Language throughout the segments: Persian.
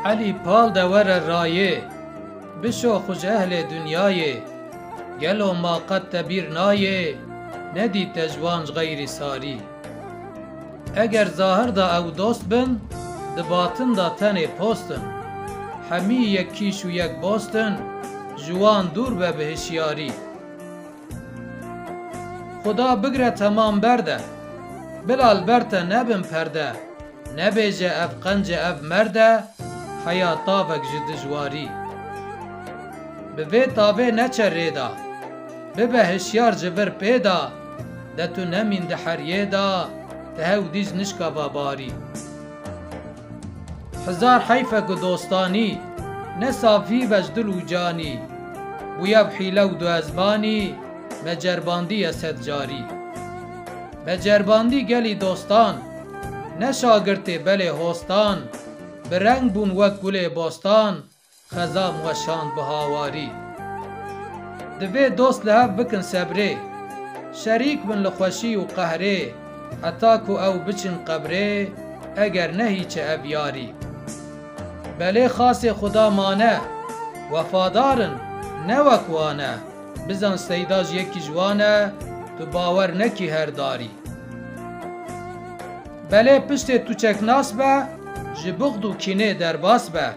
علی پال دور رایه بشو خوش اهل دنیایه گلو ما قد تبیر نایه ندی تجوانج غیر ساری اگر ظاهر دا او دوست بن دباطن دا تن پوستن همی یک کیش و یک بوستن جوان دور به بهشیاری خدا بگره تمام برده بلال برته نبن پرده نبیجه اف قنج اف مرده حیاتا وک جدجواری به تاوه نچه ریدا به هشیار جور پیدا دتو نمین ده حریه دا تهو دیز نشکا باباری هزار حیفک و دوستانی نصافی وجدل و جانی بویا بحیله و دو ازبانی مجرباندی اسد جاری مجرباندی گلی دوستان نشاگرتی بله هوستان برنگ بون وک گل بوستان خزام وشاند بهاواری دوی دوست لحف بکن صبره شریک بن لخوشی و قهره حتی کو او بچن قبره اگر نهی چه ابیاری بله خاص خدا مانه وفادارن نه وکوانه بزن سیداج یکی جوانه تو باور نکی هر داری بله پشت تو چکناس به جی بغض و کینه درباس به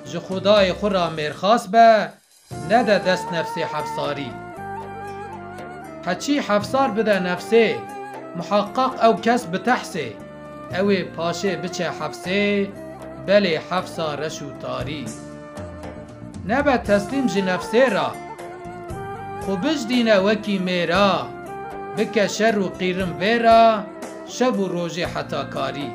جی خدای خورا میرخاس به نده دست نفسی حفصاری حچی حفصار بده نفسه محقق او کس بتحسه اوی پاشه بچه حفصه بله حفصا رشو تاری نبه تسلیم جی نفسه را خوبش دینه وکی میرا بکه شر و قیرم ویرا شب و روژه حتا کاری